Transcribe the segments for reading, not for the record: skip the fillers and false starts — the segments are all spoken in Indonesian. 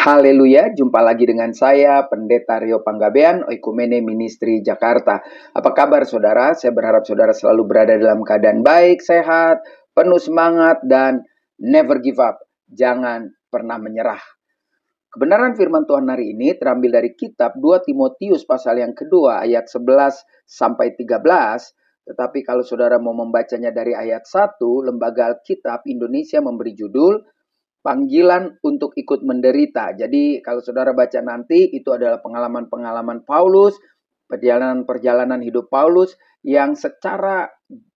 Haleluya, jumpa lagi dengan saya, Pendeta Rio Panggabean, Oikumene Ministry Jakarta. Apa kabar saudara? Saya berharap saudara selalu berada dalam keadaan baik, sehat, penuh semangat, dan never give up. Jangan pernah menyerah. Kebenaran firman Tuhan hari ini terambil dari kitab 2 Timotius pasal yang kedua ayat 11 sampai 13. Tetapi kalau saudara mau membacanya dari ayat 1, Lembaga Alkitab Indonesia memberi judul Panggilan untuk ikut menderita. Jadi kalau saudara baca nanti, itu adalah pengalaman-pengalaman Paulus, perjalanan-perjalanan hidup Paulus yang secara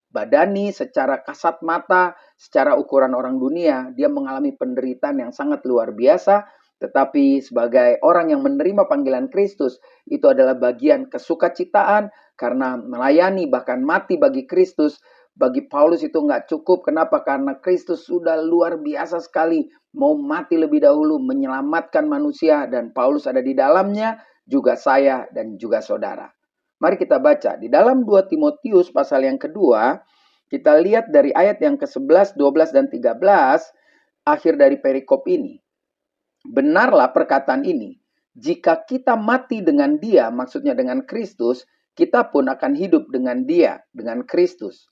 badani, secara kasat mata, secara ukuran orang dunia, dia mengalami penderitaan yang sangat luar biasa. Tetapi sebagai orang yang menerima panggilan Kristus, itu adalah bagian kesukacitaan karena melayani bahkan mati bagi Kristus. Bagi Paulus itu nggak cukup. Kenapa? Karena Kristus sudah luar biasa sekali. Mau mati lebih dahulu menyelamatkan manusia. Dan Paulus ada di dalamnya. Juga saya dan juga saudara. Mari kita baca. Di dalam 2 Timotius pasal yang kedua. Kita lihat dari ayat yang ke-11, 12, dan 13. Akhir dari perikop ini. Benarlah perkataan ini. Jika kita mati dengan dia, maksudnya dengan Kristus, kita pun akan hidup dengan dia, dengan Kristus.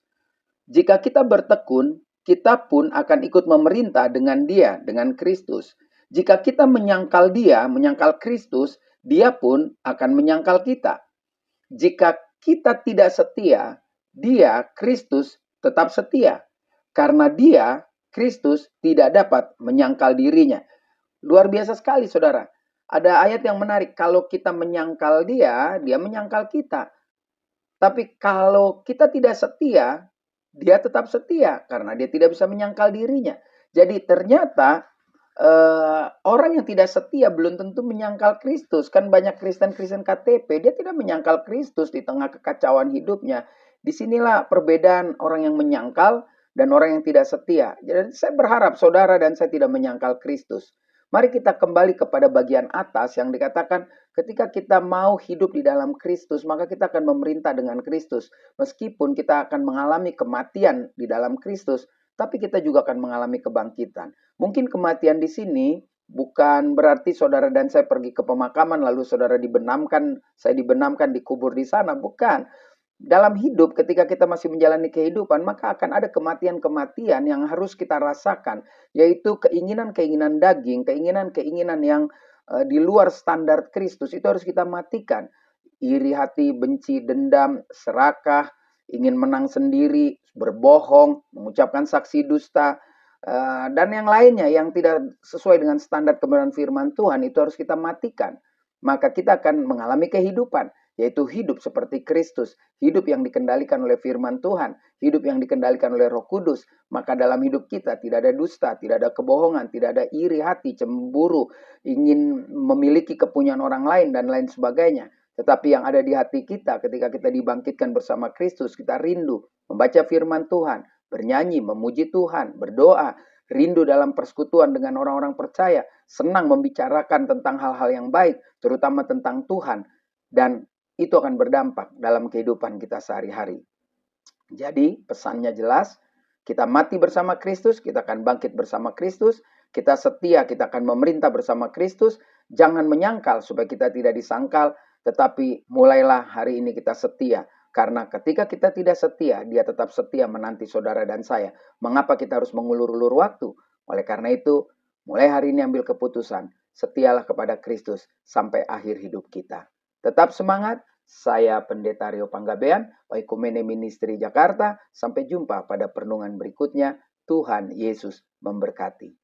Jika kita bertekun, kita pun akan ikut memerintah dengan dia, dengan Kristus. Jika kita menyangkal dia, menyangkal Kristus, dia pun akan menyangkal kita. Jika kita tidak setia, dia, Kristus, tetap setia. Karena dia, Kristus, tidak dapat menyangkal dirinya. Luar biasa sekali, saudara. Ada ayat yang menarik. Kalau kita menyangkal dia, dia menyangkal kita. Tapi kalau kita tidak setia, dia tetap setia karena dia tidak bisa menyangkal dirinya. Jadi ternyata orang yang tidak setia belum tentu menyangkal Kristus. Kan banyak Kristen-Kristen KTP, dia tidak menyangkal Kristus di tengah kekacauan hidupnya. Disinilah perbedaan orang yang menyangkal dan orang yang tidak setia. Jadi saya berharap saudara dan saya tidak menyangkal Kristus. Mari kita kembali kepada bagian atas yang dikatakan ketika kita mau hidup di dalam Kristus, maka kita akan memerintah dengan Kristus. Meskipun kita akan mengalami kematian di dalam Kristus, tapi kita juga akan mengalami kebangkitan. Mungkin kematian di sini bukan berarti saudara dan saya pergi ke pemakaman lalu saudara dibenamkan, saya dibenamkan, dikubur di sana. Bukan. Dalam hidup ketika kita masih menjalani kehidupan, maka akan ada kematian-kematian yang harus kita rasakan. Yaitu keinginan-keinginan daging, keinginan-keinginan yang di luar standar Kristus, itu harus kita matikan. Iri hati, benci, dendam, serakah, ingin menang sendiri, berbohong, mengucapkan saksi dusta, dan yang lainnya yang tidak sesuai dengan standar kebenaran firman Tuhan, itu harus kita matikan. Maka kita akan mengalami kehidupan, yaitu hidup seperti Kristus, hidup yang dikendalikan oleh firman Tuhan, hidup yang dikendalikan oleh Roh Kudus. Maka dalam hidup kita tidak ada dusta, tidak ada kebohongan, tidak ada iri hati, cemburu, ingin memiliki kepunyaan orang lain, dan lain sebagainya. Tetapi yang ada di hati kita ketika kita dibangkitkan bersama Kristus, kita rindu membaca firman Tuhan, bernyanyi, memuji Tuhan, berdoa, rindu dalam persekutuan dengan orang-orang percaya, senang membicarakan tentang hal-hal yang baik, terutama tentang Tuhan. Dan itu akan berdampak dalam kehidupan kita sehari-hari. Jadi pesannya jelas, kita mati bersama Kristus, kita akan bangkit bersama Kristus, kita setia, kita akan memerintah bersama Kristus. Jangan menyangkal supaya kita tidak disangkal, tetapi mulailah hari ini kita setia. Karena ketika kita tidak setia, dia tetap setia menanti saudara dan saya. Mengapa kita harus mengulur-ulur waktu? Oleh karena itu, mulai hari ini ambil keputusan, setialah kepada Kristus sampai akhir hidup kita. Tetap semangat, saya Pendeta Rio Panggabean, Oikumene Ministry Jakarta. Sampai jumpa pada perenungan berikutnya. Tuhan Yesus memberkati.